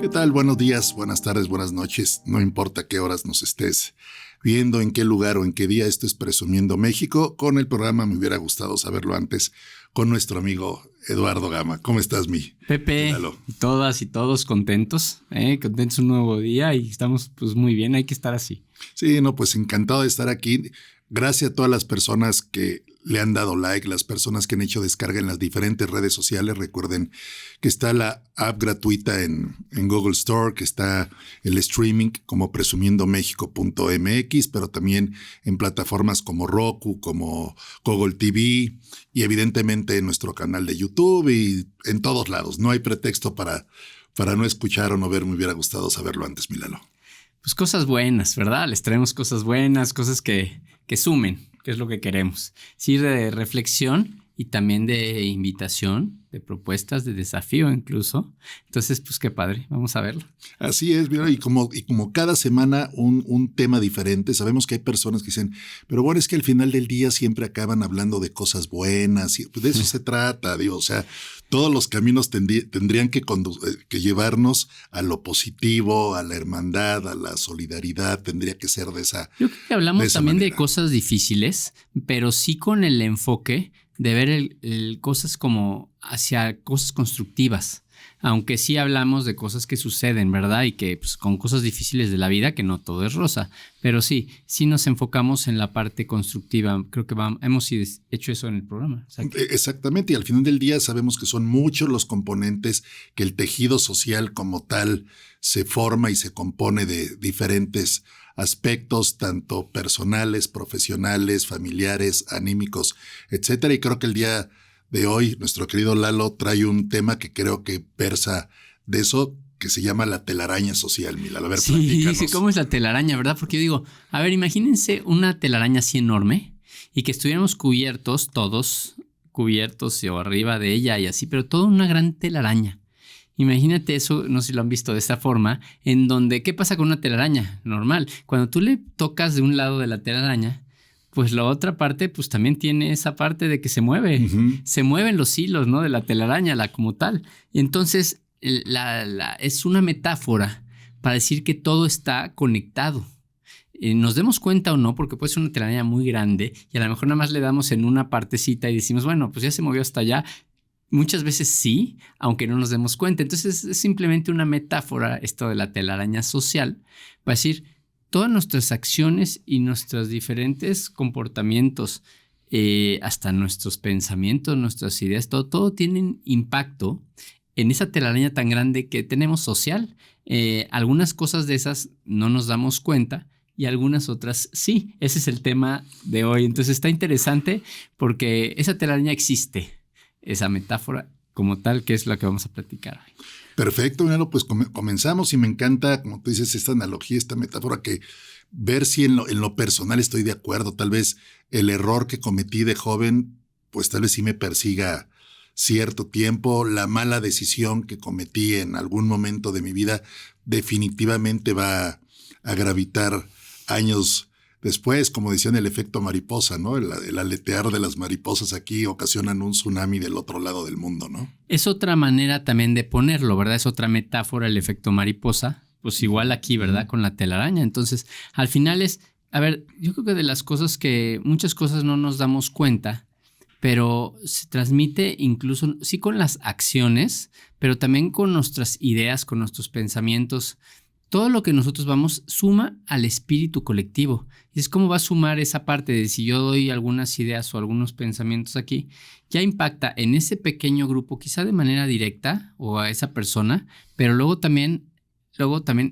¿Qué tal? Buenos días, buenas tardes, buenas noches. No importa qué horas nos estés viendo, en qué lugar o en qué día. Esto es Presumiendo México. Con el programa me hubiera gustado saberlo antes con nuestro amigo Eduardo Gama. ¿Cómo estás, mi Pepe? Lalo? Todas y todos contentos, contentos un nuevo día y estamos pues muy bien, hay que estar así. Sí, no, pues encantado de estar aquí. Gracias a todas las personas que le han dado like, las personas que han hecho descarga en las diferentes redes sociales. Recuerden que está la app gratuita en Google Store, que está el streaming como presumiendomexico.mx, pero también en plataformas como Roku, como Google TV y evidentemente en nuestro canal de YouTube y en todos lados. No hay pretexto para no escuchar o no ver. Me hubiera gustado saberlo antes, mi Lalo. Pues cosas buenas, ¿verdad? Les traemos cosas buenas, cosas que sumen, que es lo que queremos. Sí, de reflexión y también de invitación, de propuestas, de desafío incluso. Entonces, pues qué padre, vamos a verlo. Así es, mira, y como cada semana un tema diferente. Sabemos que hay personas que dicen, pero bueno, es que al final del día siempre acaban hablando de cosas buenas, y pues de eso se trata, digo, o sea, todos los caminos tendrían que llevarnos a lo positivo, a la hermandad, a la solidaridad, tendría que ser de esa. Yo creo que hablamos también manera. De cosas difíciles, pero sí con el enfoque de ver cosas como hacia cosas constructivas. Aunque sí hablamos de cosas que suceden, ¿verdad? Y que pues, con cosas difíciles de la vida, que no todo es rosa. Pero sí nos enfocamos en la parte constructiva. Creo que hemos hecho eso en el programa. Exactamente, y al final del día sabemos que son muchos los componentes, que el tejido social como tal se forma y se compone de diferentes aspectos, tanto personales, profesionales, familiares, anímicos, etcétera. Y creo que el día de hoy nuestro querido Lalo trae un tema que creo que versa de eso, que se llama la telaraña social, mi Lalo. A ver, platícanos. Sí, ¿cómo es la telaraña, verdad? Porque yo digo, a ver, imagínense una telaraña así enorme y que estuviéramos cubiertos, todos cubiertos o arriba de ella y así, pero toda una gran telaraña. Imagínate eso, no sé si lo han visto de esta forma, en donde, ¿qué pasa con una telaraña? Normal, cuando tú le tocas de un lado de la telaraña, pues la otra parte pues también tiene esa parte de que se mueve, se mueven los hilos, ¿no? De la telaraña, la como tal. Y entonces es una metáfora para decir que todo está conectado. Nos demos cuenta o no, porque puede ser una telaraña muy grande y a lo mejor nada más le damos en una partecita y decimos, bueno, pues ya se movió hasta allá. Muchas veces sí, aunque no nos demos cuenta. Entonces es simplemente una metáfora esto de la telaraña social para decir todas nuestras acciones y nuestros diferentes comportamientos, hasta nuestros pensamientos, nuestras ideas, todo tienen impacto en esa telaraña tan grande que tenemos social. Algunas cosas de esas no nos damos cuenta y algunas otras sí. Ese es el tema de hoy. Entonces está interesante porque esa telaraña existe. Esa metáfora como tal, que es la que vamos a platicar hoy. Perfecto, bueno, pues comenzamos y me encanta, como tú dices, esta analogía, esta metáfora, que ver si en lo personal estoy de acuerdo. Tal vez el error que cometí de joven, pues tal vez sí me persiga cierto tiempo. La mala decisión que cometí en algún momento de mi vida definitivamente va a gravitar años después, como decían, el efecto mariposa, ¿no? El aletear de las mariposas aquí ocasionan un tsunami del otro lado del mundo, ¿no? Es otra manera también de ponerlo, ¿verdad? Es otra metáfora, el efecto mariposa. Pues igual aquí, ¿verdad? Con la telaraña. Entonces, al final a ver, yo creo que de las cosas que muchas cosas no nos damos cuenta, pero se transmite incluso, sí con las acciones, pero también con nuestras ideas, con nuestros pensamientos. Todo lo que nosotros vamos suma al espíritu colectivo. Y es como va a sumar esa parte de si yo doy algunas ideas o algunos pensamientos aquí, ya impacta en ese pequeño grupo, quizá de manera directa o a esa persona, pero luego también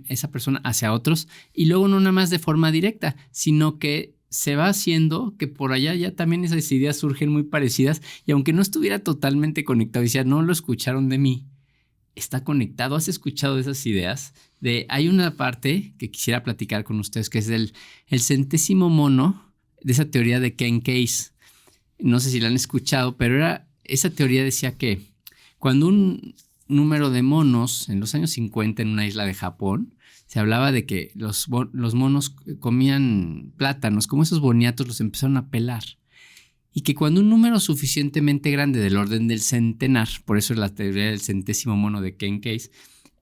esa persona hacia otros y luego no nada más de forma directa, sino que se va haciendo que por allá ya también esas ideas surgen muy parecidas y aunque no estuviera totalmente conectado, decía, no lo escucharon de mí, está conectado. ¿Has escuchado esas ideas? Hay una parte que quisiera platicar con ustedes que es el centésimo mono de esa teoría de Ken Case. No sé si la han escuchado, pero esa teoría decía que cuando un número de monos en los años 50 en una isla de Japón, se hablaba de que los monos comían plátanos, como esos boniatos los empezaron a pelar. Y que cuando un número suficientemente grande del orden del centenar, por eso es la teoría del centésimo mono de Ken Case,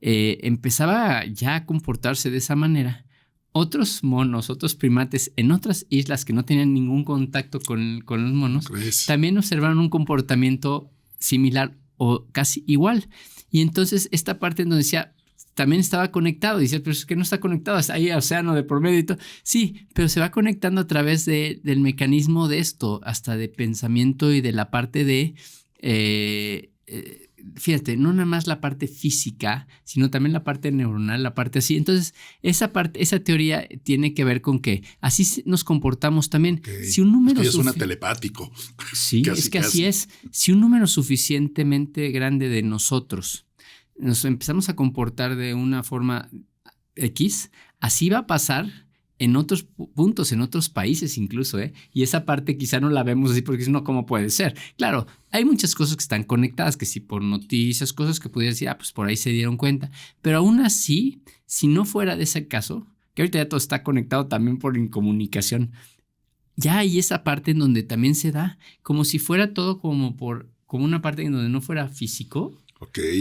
empezaba ya a comportarse de esa manera, otros monos, otros primates en otras islas que no tenían ningún contacto con los monos, también observaron un comportamiento similar o casi igual. Y entonces esta parte en donde decía, también estaba conectado. Dice, pero es que no está conectado, está ahí océano de por medio y todo. Sí, pero se va conectando a través del mecanismo de esto, hasta de pensamiento y de la parte de... fíjate, no nada más la parte física, sino también la parte neuronal, la parte así. Entonces, esa teoría tiene que ver con que así nos comportamos también. Okay. Si un número es una telepático. Sí, casi, es que casi. Así es. Si un número suficientemente grande de nosotros nos empezamos a comportar de una forma X, así va a pasar en otros puntos, en otros países incluso, ¿eh? Y esa parte quizá no la vemos así porque no, ¿cómo puede ser? Claro, hay muchas cosas que están conectadas, que sí por noticias, cosas que pudieras decir, pues por ahí se dieron cuenta. Pero aún así, si no fuera de ese caso, que ahorita ya todo está conectado también por incomunicación, ya hay esa parte en donde también se da, como si fuera todo como una parte en donde no fuera físico,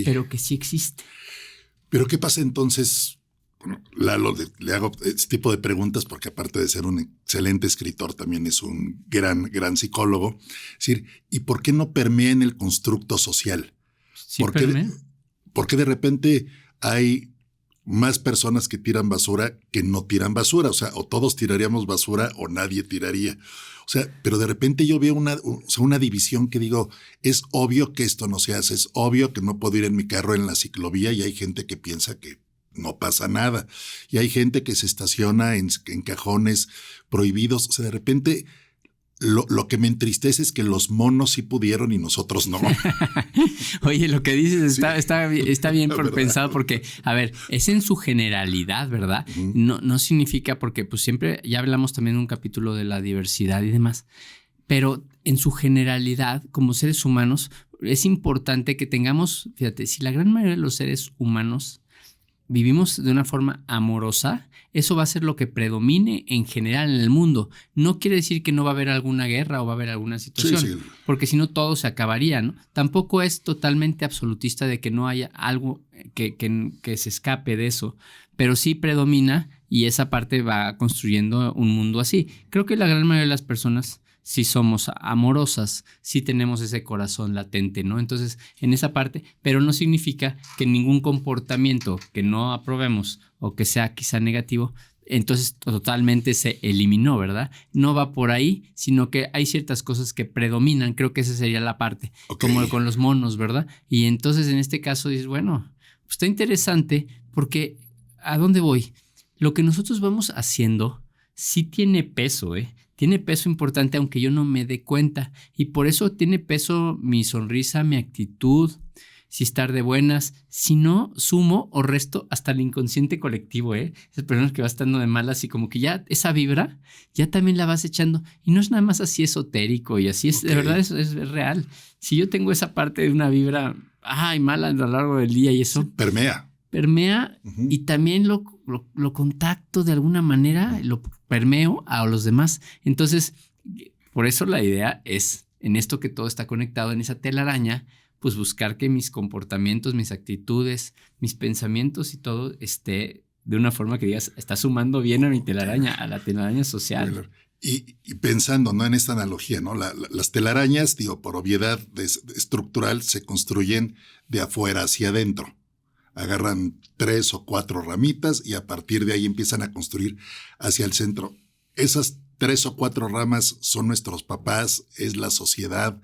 pero que sí existe. Pero ¿qué pasa entonces? Bueno, Lalo, le hago este tipo de preguntas porque aparte de ser un excelente escritor, también es un gran psicólogo. Es decir, ¿y por qué no permea en el constructo social? Sí, ¿Por qué de repente hay más personas que tiran basura que no tiran basura? O sea, o todos tiraríamos basura o nadie tiraría. O sea, pero de repente yo veo una división que digo, es obvio que esto no se hace, es obvio que no puedo ir en mi carro en la ciclovía y hay gente que piensa que no pasa nada. Y hay gente que se estaciona en cajones prohibidos. O sea, de repente lo que me entristece es que los monos sí pudieron y nosotros no. Oye, lo que dices está bien pensado porque, a ver, es en su generalidad, ¿verdad? Uh-huh. No significa porque pues siempre, ya hablamos también en un capítulo de la diversidad y demás, pero en su generalidad, como seres humanos, es importante que tengamos, fíjate, si la gran mayoría de los seres humanos vivimos de una forma amorosa, eso va a ser lo que predomine en general en el mundo. No quiere decir que no va a haber alguna guerra o va a haber alguna situación, porque si no todo se acabaría, ¿no? Tampoco es totalmente absolutista de que no haya algo que se escape de eso, pero sí predomina y esa parte va construyendo un mundo así. Creo que la gran mayoría de las personas sí somos amorosas, sí tenemos ese corazón latente, ¿no? Entonces, en esa parte, pero no significa que ningún comportamiento que no aprobemos o que sea quizá negativo, entonces totalmente se eliminó, ¿verdad? No va por ahí, sino que hay ciertas cosas que predominan, creo que esa sería la parte, como con los monos, ¿verdad? Y entonces en este caso dices, bueno, pues está interesante porque ¿a dónde voy? Lo que nosotros vamos haciendo sí tiene peso, ¿eh? Tiene peso importante aunque yo no me dé cuenta y por eso tiene peso mi sonrisa, mi actitud, si estar de buenas, si no sumo o resto hasta el inconsciente colectivo, esas personas que va estando de malas y como que ya esa vibra ya también la vas echando y no es nada más así esotérico y así es, de verdad es real. Si yo tengo esa parte de una vibra mala a lo largo del día y eso permea uh-huh. Y también lo contacto de alguna manera, lo permeo a los demás. Entonces, por eso la idea es, en esto que todo está conectado, en esa telaraña, pues buscar que mis comportamientos, mis actitudes, mis pensamientos y todo esté de una forma que digas, está sumando bien a mi telaraña, a la telaraña social. Bueno, y pensando, ¿no?, en esta analogía, ¿no? Las telarañas, por obviedad estructural, se construyen de afuera hacia adentro. Agarran 3 o 4 ramitas y a partir de ahí empiezan a construir hacia el centro. Esas 3 o 4 ramas son nuestros papás, es la sociedad.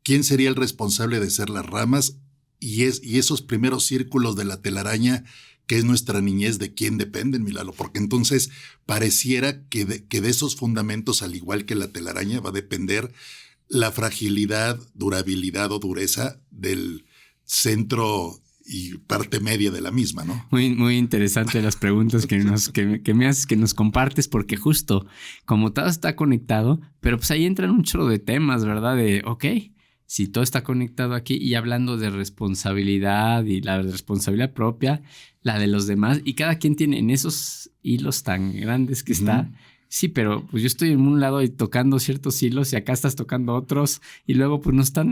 ¿Quién sería el responsable de ser las ramas? Y esos primeros círculos de la telaraña, que es nuestra niñez, ¿de quién dependen, mi Lalo? Porque entonces pareciera que de esos fundamentos, al igual que la telaraña, va a depender la fragilidad, durabilidad o dureza del centro y parte media de la misma, ¿no? Muy interesante las preguntas que me haces, que nos compartes, porque justo como todo está conectado, pero pues ahí entran un chorro de temas, ¿verdad? De, si todo está conectado aquí y hablando de responsabilidad y la responsabilidad propia, la de los demás, y cada quien tiene en esos hilos tan grandes que está, Sí, pero pues yo estoy en un lado y tocando ciertos hilos y acá estás tocando otros y luego pues no están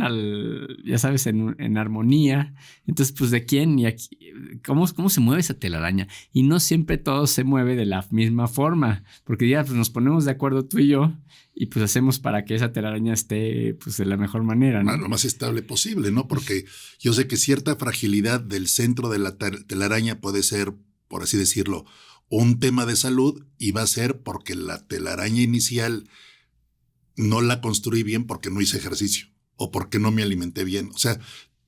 ya sabes, en armonía. Entonces, pues ¿de quién? Y aquí, ¿cómo se mueve esa telaraña? Y no siempre todo se mueve de la misma forma, porque ya pues nos ponemos de acuerdo tú y yo y pues hacemos para que esa telaraña esté pues de la mejor manera, ¿no? Lo más estable posible, ¿no? Porque yo sé que cierta fragilidad del centro de la telaraña puede ser, por así decirlo, un tema de salud, y va a ser porque la telaraña inicial no la construí bien porque no hice ejercicio o porque no me alimenté bien. O sea,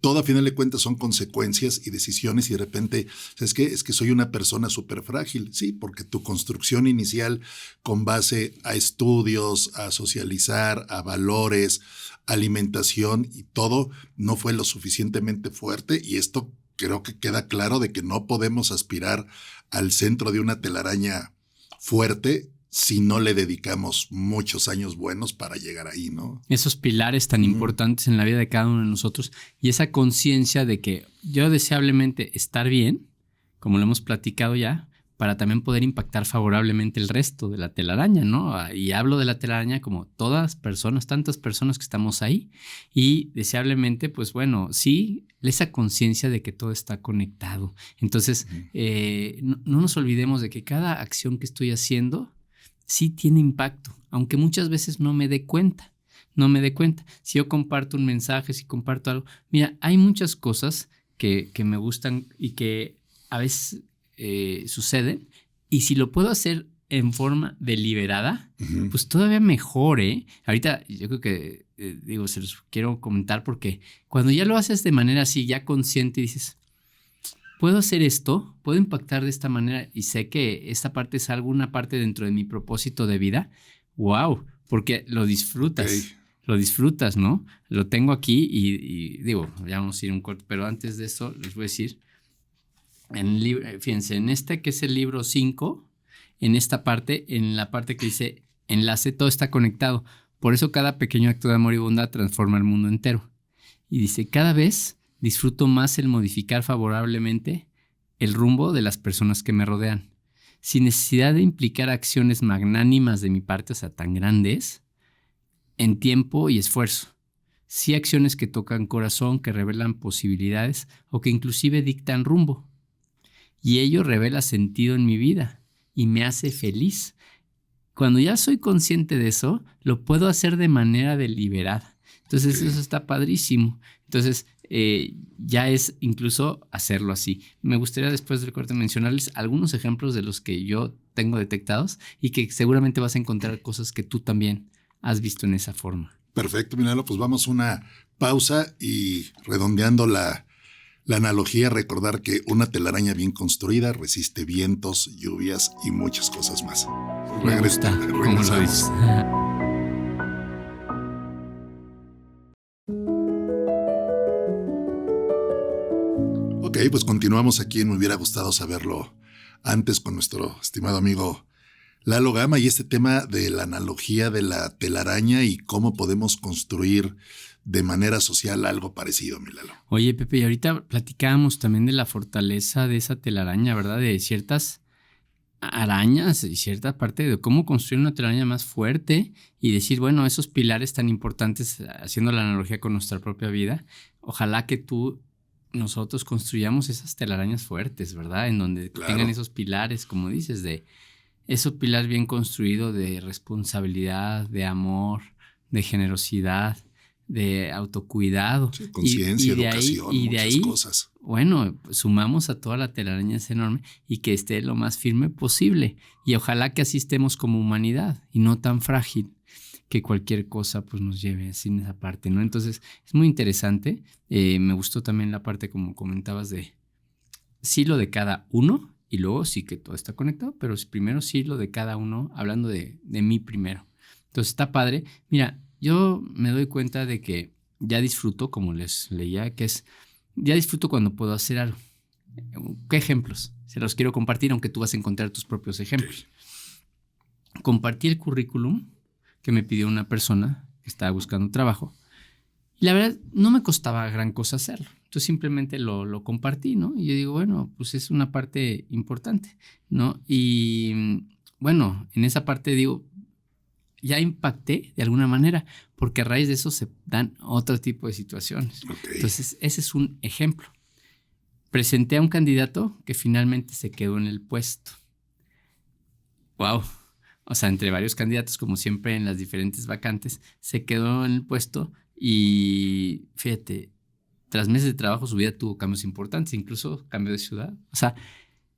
todo a final de cuentas son consecuencias y decisiones, y de repente, ¿sabes qué? Es que soy una persona súper frágil. Sí, porque tu construcción inicial con base a estudios, a socializar, a valores, alimentación y todo no fue lo suficientemente fuerte, y esto creo que queda claro de que no podemos aspirar al centro de una telaraña fuerte si no le dedicamos muchos años buenos para llegar ahí, ¿no? Esos pilares tan importantes en la vida de cada uno de nosotros y esa conciencia de que yo deseablemente estar bien, como lo hemos platicado ya, para también poder impactar favorablemente el resto de la telaraña, ¿no? Y hablo de la telaraña como todas personas, tantas personas que estamos ahí, y deseablemente, pues bueno, sí, esa conciencia de que todo está conectado. Entonces, no nos olvidemos de que cada acción que estoy haciendo sí tiene impacto, aunque muchas veces no me dé cuenta. Si yo comparto un mensaje, si comparto algo, mira, hay muchas cosas que me gustan y que a veces suceden, y si lo puedo hacer en forma deliberada, pues todavía mejor, ¿eh? Ahorita yo creo que, se los quiero comentar porque cuando ya lo haces de manera así, ya consciente, y dices, puedo hacer esto, puedo impactar de esta manera y sé que esta parte es alguna parte dentro de mi propósito de vida, wow, porque lo disfrutas. Lo disfrutas, ¿no? Lo tengo aquí y ya vamos a ir un corte, pero antes de eso les voy a decir, fíjense, en este que es el libro 5, en esta parte, en la parte que dice enlace, todo está conectado. Por eso cada pequeño acto de amor y bondad transforma el mundo entero. Y dice, cada vez disfruto más el modificar favorablemente el rumbo de las personas que me rodean, sin necesidad de implicar acciones magnánimas de mi parte, o sea, tan grandes, en tiempo y esfuerzo. Sí, acciones que tocan corazón, que revelan posibilidades o que inclusive dictan rumbo. Y ello revela sentido en mi vida y me hace feliz. Cuando ya soy consciente de eso, lo puedo hacer de manera deliberada. Entonces eso está padrísimo. Entonces ya es incluso hacerlo así. Me gustaría después del corte mencionarles algunos ejemplos de los que yo tengo detectados y que seguramente vas a encontrar cosas que tú también has visto en esa forma. Perfecto, Milalo, pues vamos a una pausa y redondeando la analogía, recordar que una telaraña bien construida resiste vientos, lluvias y muchas cosas más. Me gusta, como lo dices. Ok, pues continuamos aquí en Me Hubiera Gustado Saberlo Antes con nuestro estimado amigo Lalo Gama, y este tema de la analogía de la telaraña y cómo podemos construir de manera social algo parecido, mi Lalo. Oye, Pepe, y ahorita platicábamos también de la fortaleza de esa telaraña, ¿verdad? De ciertas arañas y cierta parte de cómo construir una telaraña más fuerte y decir, bueno, esos pilares tan importantes, haciendo la analogía con nuestra propia vida, ojalá que nosotros construyamos esas telarañas fuertes, ¿verdad? En donde tengan esos pilares, como dices, de ese pilar bien construido de responsabilidad, de amor, de generosidad, de autocuidado. Sí, conciencia, educación, y de muchas ahí, cosas. Bueno, sumamos a toda la telaraña, es enorme, y que esté lo más firme posible. Y ojalá que así estemos como humanidad y no tan frágil que cualquier cosa pues nos lleve así en esa parte, ¿no? Entonces, es muy interesante. Me gustó también la parte, como comentabas, de sí lo de cada uno y luego sí que todo está conectado, pero primero sí lo de cada uno, hablando de mí primero. Entonces, está padre. Mira, yo me doy cuenta de que ya disfruto, como les leía, ya disfruto cuando puedo hacer algo. ¿Qué ejemplos? Se los quiero compartir, aunque tú vas a encontrar tus propios ejemplos. Compartí el currículum que me pidió una persona que estaba buscando trabajo. Y la verdad, no me costaba gran cosa hacerlo. Entonces simplemente lo compartí, ¿no? Y yo digo, bueno, pues es una parte importante, ¿no? Y bueno, en esa parte digo, ya impacté de alguna manera, porque a raíz de eso se dan otro tipo de situaciones. Okay. Entonces, ese es un ejemplo. Presenté a un candidato que finalmente se quedó en el puesto. Wow. O sea, entre varios candidatos, como siempre en las diferentes vacantes, se quedó en el puesto y fíjate, tras meses de trabajo su vida tuvo cambios importantes, incluso cambio de ciudad. O sea,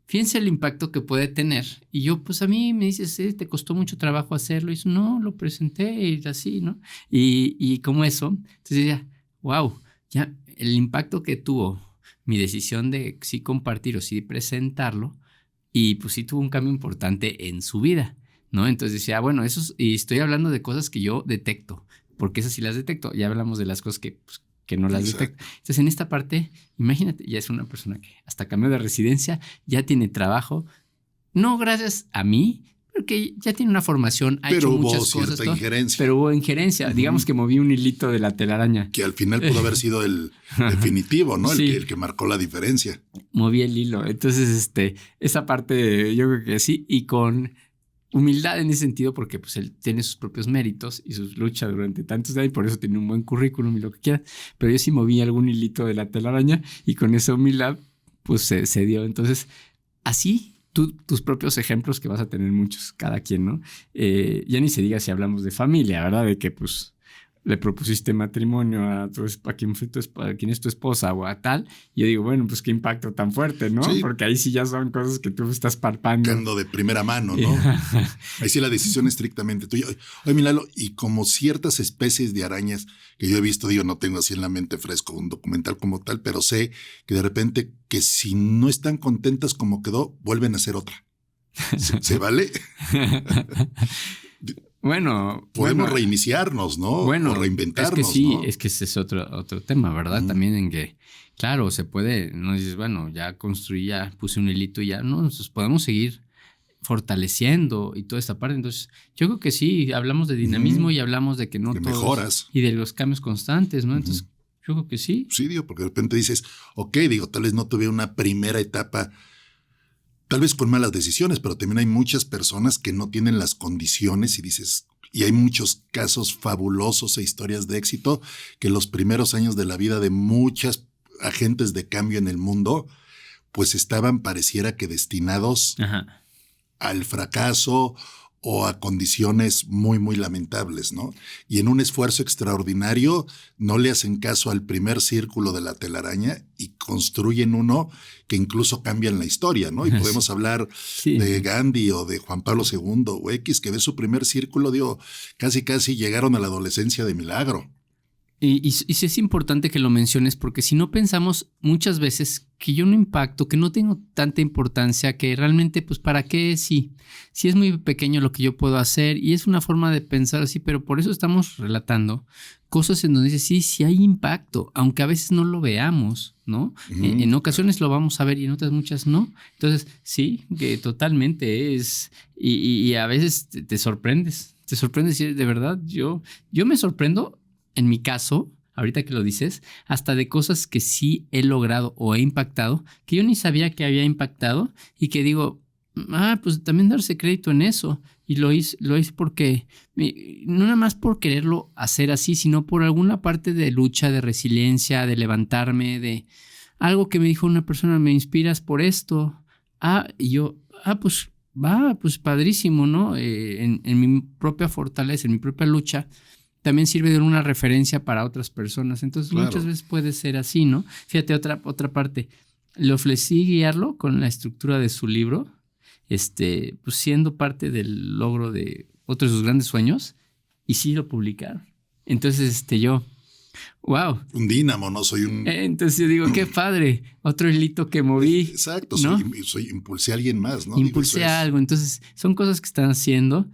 fíjense el impacto que puede tener. Y yo, pues a mí me dices, ¿te costó mucho trabajo hacerlo? Y eso, no, lo presenté y así, ¿no? Y como eso, entonces ya, wow, ya el impacto que tuvo mi decisión de sí compartir o sí presentarlo, y pues sí tuvo un cambio importante en su vida, ¿no? Entonces decía, bueno, y estoy hablando de cosas que yo detecto, porque esas sí las detecto. Ya hablamos de las cosas que no las detecto. Entonces, en esta parte, imagínate, ya es una persona que hasta cambió de residencia, ya tiene trabajo, no gracias a mí, porque ya tiene una formación, ha hecho muchas cosas. Pero hubo cierta injerencia. Pero hubo injerencia. Digamos que moví un hilito de la telaraña. Que al final pudo haber sido el definitivo, ¿no? Sí. El que marcó la diferencia. Moví el hilo. Entonces, esa parte yo creo que sí. Y con humildad en ese sentido, porque pues él tiene sus propios méritos y sus luchas durante tantos años, y por eso tiene un buen currículum y lo que quiera. Pero yo sí moví algún hilito de la telaraña y con esa humildad, pues se dio. Entonces, así tus propios ejemplos, que vas a tener muchos, cada quien, ¿no? Ya ni se diga si hablamos de familia, ¿verdad? De que pues le propusiste matrimonio a quien es tu esposa o a tal. Y yo digo, bueno, pues qué impacto tan fuerte, ¿no? Sí. Porque ahí sí ya son cosas que tú estás palpando. De primera mano, ¿no? Ahí sí la decisión es estrictamente tuya. Oye, Milalo, y como ciertas especies de arañas que yo he visto, digo, no tengo así en la mente fresco un documental como tal, pero sé que de repente que si no están contentas como quedó, vuelven a hacer otra. ¿Se vale? Bueno, podemos reiniciarnos, ¿no? Bueno, o reinventarnos. Es que sí, ¿no? es que ese es otro tema, ¿verdad? También en que, claro, se puede, no dices, bueno, ya construí, ya puse un hilito y ya, no, nosotros podemos seguir fortaleciendo y toda esta parte. Entonces, yo creo que sí, hablamos de dinamismo y hablamos de que no de todos, mejoras. Y de los cambios constantes, ¿no? Entonces, yo creo que sí. Sí, digo, porque de repente dices, ok, digo, tal vez no tuve una primera etapa, tal vez con malas decisiones, pero también hay muchas personas que no tienen las condiciones y dices, y hay muchos casos fabulosos e historias de éxito que los primeros años de la vida de muchas agentes de cambio en el mundo, pues estaban, pareciera que destinados al fracaso o a condiciones muy, muy lamentables, ¿no? Y en un esfuerzo extraordinario no le hacen caso al primer círculo de la telaraña y construyen uno que incluso cambian la historia, ¿no? Y podemos hablar de Gandhi o de Juan Pablo II o X, que de su primer círculo, digo, casi llegaron a la adolescencia de milagro. Y sí es importante que lo menciones, porque si no pensamos muchas veces que yo no impacto, que no tengo tanta importancia, que realmente, pues, ¿para qué? Sí es muy pequeño lo que yo puedo hacer, y es una forma de pensar así, pero por eso estamos relatando cosas en donde dice, sí hay impacto, aunque a veces no lo veamos, ¿no? En ocasiones lo vamos a ver y en otras muchas no. Entonces, sí, que totalmente es, y a veces te sorprendes y de verdad, yo me sorprendo. En mi caso, ahorita que lo dices, hasta de cosas que sí he logrado o he impactado, que yo ni sabía que había impactado y que digo, pues también darse crédito en eso. Y lo hice porque, no nada más por quererlo hacer así, sino por alguna parte de lucha, de resiliencia, de levantarme, de algo que me dijo una persona, me inspiras por esto. Y yo, pues va, pues padrísimo, ¿no? En mi propia fortaleza, en mi propia lucha, también sirve de una referencia para otras personas. Entonces, muchas veces puede ser así, ¿no? Fíjate, otra parte. Le ofrecí guiarlo con la estructura de su libro, pues siendo parte del logro de otro de sus grandes sueños, y sí lo publicaron. Entonces, yo, wow. Un dínamo, ¿no? Soy un... Entonces yo digo, qué padre, otro hilito que moví. Exacto, ¿no? impulsé a alguien más, ¿no? Impulsé a algo. Entonces, son cosas que están haciendo.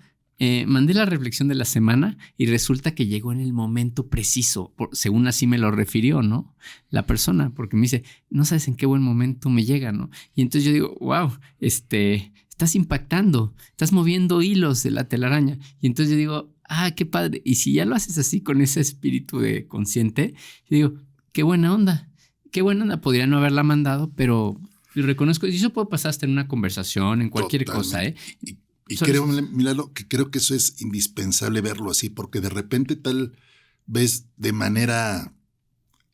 Mandé la reflexión de la semana y resulta que llegó en el momento preciso, según así me lo refirió, ¿no? La persona, porque me dice, no sabes en qué buen momento me llega, ¿no? Y entonces yo digo, wow, estás impactando, estás moviendo hilos de la telaraña. Y entonces yo digo, qué padre. Y si ya lo haces así con ese espíritu de consciente, yo digo, qué buena onda. Podría no haberla mandado, pero reconozco, y eso puede pasar hasta en una conversación, en cualquier cosa, ¿eh? Y creo, Milalo, que creo que eso es indispensable verlo así, porque de repente tal vez de manera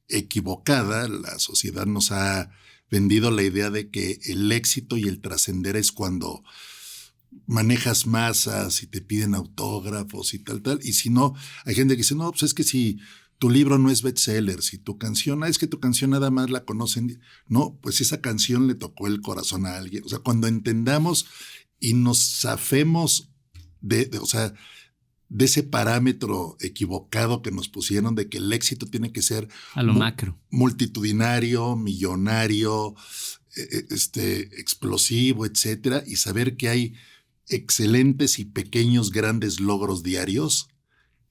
equivocada la sociedad nos ha vendido la idea de que el éxito y el trascender es cuando manejas masas y te piden autógrafos y tal. Y si no, hay gente que dice, no, pues es que si tu libro no es bestseller, si tu canción, es que tu canción nada más la conocen. No, pues esa canción le tocó el corazón a alguien. O sea, cuando entendamos y nos zafemos de ese parámetro equivocado que nos pusieron de que el éxito tiene que ser a lo macro, multitudinario, millonario, explosivo, etcétera, y saber que hay excelentes y pequeños grandes logros diarios,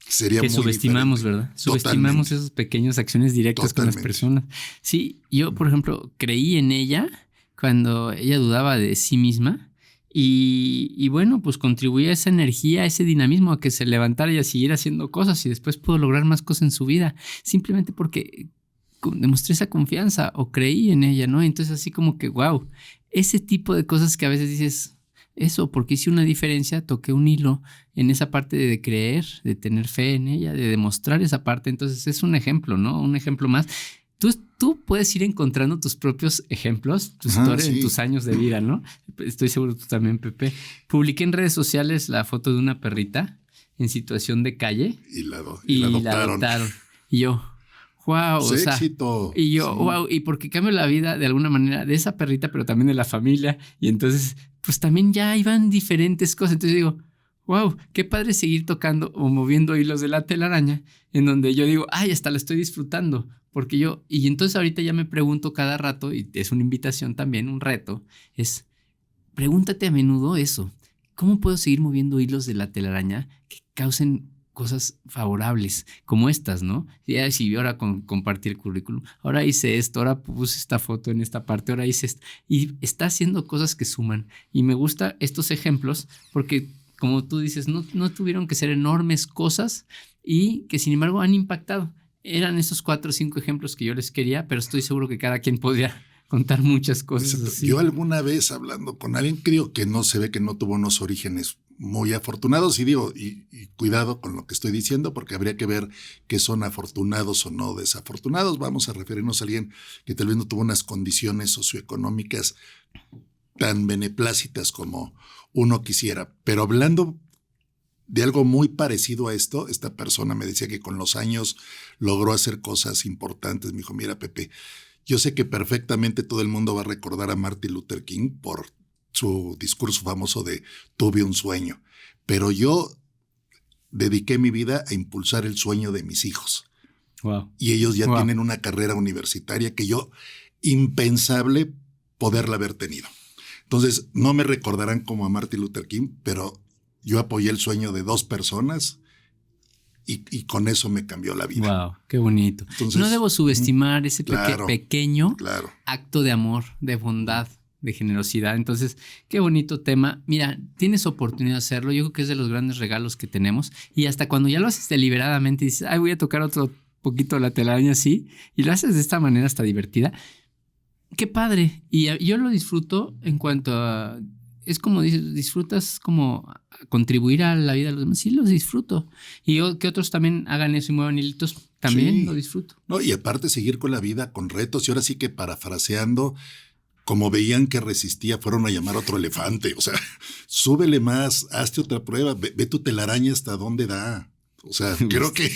sería que muy subestimamos, diferente. ¿verdad? Subestimamos esas pequeñas acciones directas con las personas. Sí, yo, por ejemplo, creí en ella cuando ella dudaba de sí misma y bueno, pues contribuía a esa energía, a ese dinamismo, a que se levantara y a seguir haciendo cosas y después pudo lograr más cosas en su vida, simplemente porque demostré esa confianza o creí en ella, ¿no? Entonces así como que, wow, ese tipo de cosas que a veces dices, eso, porque hice una diferencia, toqué un hilo en esa parte de creer, de tener fe en ella, de demostrar esa parte. Entonces es un ejemplo, ¿no? Un ejemplo más. Tú puedes ir encontrando tus propios ejemplos, tu historia en tus años de vida, ¿no? Estoy seguro tú también, Pepe. Publiqué en redes sociales la foto de una perrita en situación de calle. Y la adoptaron. Y yo, wow, o sea, éxito. Y yo, wow, y porque cambio la vida de alguna manera de esa perrita, pero también de la familia. Y entonces, pues también ya iban diferentes cosas. Entonces digo, wow, qué padre seguir tocando o moviendo hilos de la telaraña, en donde yo digo, ay, hasta la estoy disfrutando. Porque y entonces ahorita ya me pregunto cada rato, y es una invitación también, un reto, es pregúntate a menudo eso. ¿Cómo puedo seguir moviendo hilos de la telaraña que causen cosas favorables como estas, ¿no? Ya si ahora compartí el currículum, ahora hice esto, ahora puse esta foto en esta parte, ahora hice esto. Y está haciendo cosas que suman. Y me gustan estos ejemplos porque, como tú dices, no tuvieron que ser enormes cosas y que sin embargo han impactado. Eran esos 4 o 5 ejemplos que yo les quería, pero estoy seguro que cada quien podría contar muchas cosas así. Yo alguna vez hablando con alguien, creo que no se ve que no tuvo unos orígenes muy afortunados, y digo, y cuidado con lo que estoy diciendo, porque habría que ver qué son afortunados o no desafortunados. Vamos a referirnos a alguien que tal vez no tuvo unas condiciones socioeconómicas tan beneplácitas como uno quisiera. Pero hablando de algo muy parecido a esto, esta persona me decía que con los años logró hacer cosas importantes. Me dijo, mira, Pepe, yo sé que perfectamente todo el mundo va a recordar a Martin Luther King por su discurso famoso de tuve un sueño, pero yo dediqué mi vida a impulsar el sueño de mis hijos. Wow. Y ellos ya tienen una carrera universitaria que yo, impensable poderla haber tenido. Entonces, no me recordarán como a Martin Luther King, pero yo apoyé el sueño de 2 personas y con eso me cambió la vida. Wow, qué bonito. Entonces, no debo subestimar ese pequeño acto de amor, de bondad, de generosidad. Entonces, qué bonito tema. Mira, tienes oportunidad de hacerlo. Yo creo que es de los grandes regalos que tenemos. Y hasta cuando ya lo haces deliberadamente y dices, ay, voy a tocar otro poquito la telaraña así, y lo haces de esta manera hasta divertida. Qué padre. Y yo lo disfruto en cuanto a... Es como dices, disfrutas como contribuir a la vida de los demás. Sí, los disfruto. Y yo, que otros también hagan eso y muevan hilitos, también lo disfruto. No, y aparte seguir con la vida, con retos. Y ahora sí que parafraseando, como veían que resistía, fueron a llamar a otro elefante. O sea, súbele más, hazte otra prueba, ve tu telaraña hasta dónde da. O sea, creo que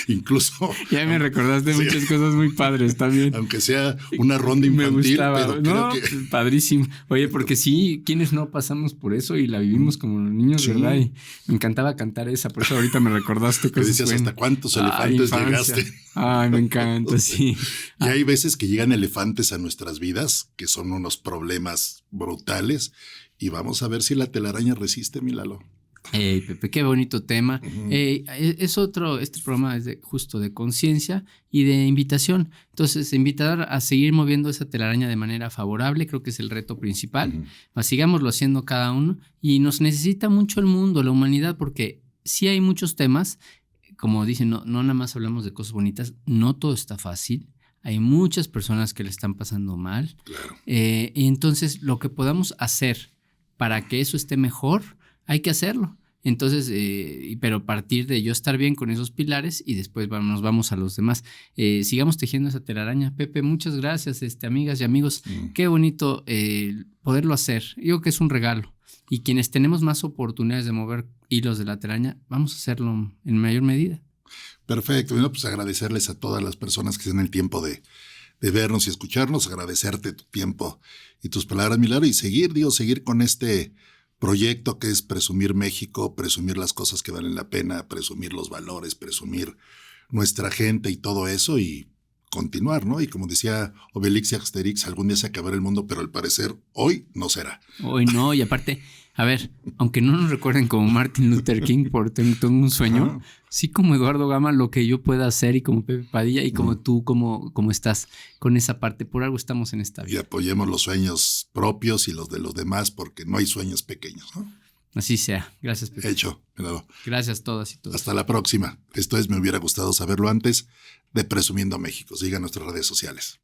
incluso... Ya me recordaste muchas cosas muy padres también. Aunque sea una ronda infantil, me gustaba. pero no, creo que... Padrísimo. Oye, porque sí, ¿quiénes no pasamos por eso y la vivimos como los niños, verdad? Y me encantaba cantar esa, por eso ahorita me recordaste cosas. Decías, ¿hasta cuántos elefantes llegaste? Ay, me encanta, sí. Y hay veces que llegan elefantes a nuestras vidas, que son unos problemas brutales, y vamos a ver si la telaraña resiste, mi Lalo. Pepe, qué bonito tema. Este programa es justo de conciencia y de invitación. Entonces, invitar a seguir moviendo esa telaraña de manera favorable, creo que es el reto principal. Sigámoslo haciendo cada uno y nos necesita mucho el mundo, la humanidad, porque sí hay muchos temas, como dicen, no nada más hablamos de cosas bonitas, no todo está fácil. Hay muchas personas que le están pasando mal. Claro. Y entonces, lo que podamos hacer para que eso esté mejor, hay que hacerlo. Entonces, pero a partir de yo estar bien con esos pilares y después nos vamos a los demás. Sigamos tejiendo esa telaraña. Pepe, muchas gracias, amigas y amigos. Qué bonito poderlo hacer. Yo creo que es un regalo. Y quienes tenemos más oportunidades de mover hilos de la telaraña, vamos a hacerlo en mayor medida. Perfecto. Bueno, pues agradecerles a todas las personas que tienen el tiempo de vernos y escucharnos, agradecerte tu tiempo y tus palabras, Milagro, y seguir con este proyecto que es presumir México, presumir las cosas que valen la pena, presumir los valores, presumir nuestra gente y todo eso, y continuar, ¿no? Y como decía Obelix y Asterix, algún día se acabará el mundo, pero al parecer hoy no será. Hoy no, y aparte, a ver, aunque no nos recuerden como Martin Luther King por Tengo un sueño, sí como Eduardo Gama, lo que yo pueda hacer, y como Pepe Padilla, y como tú, como estás con esa parte, por algo estamos en esta vida. Y apoyemos los sueños propios y los de los demás, porque no hay sueños pequeños, ¿no? Así sea. Gracias, Pepe. Hecho, Milagro. Gracias a todas y todos. Hasta la próxima. Esto es Me Hubiera Gustado Saberlo Antes, de Presumiendo México. Sigan nuestras redes sociales.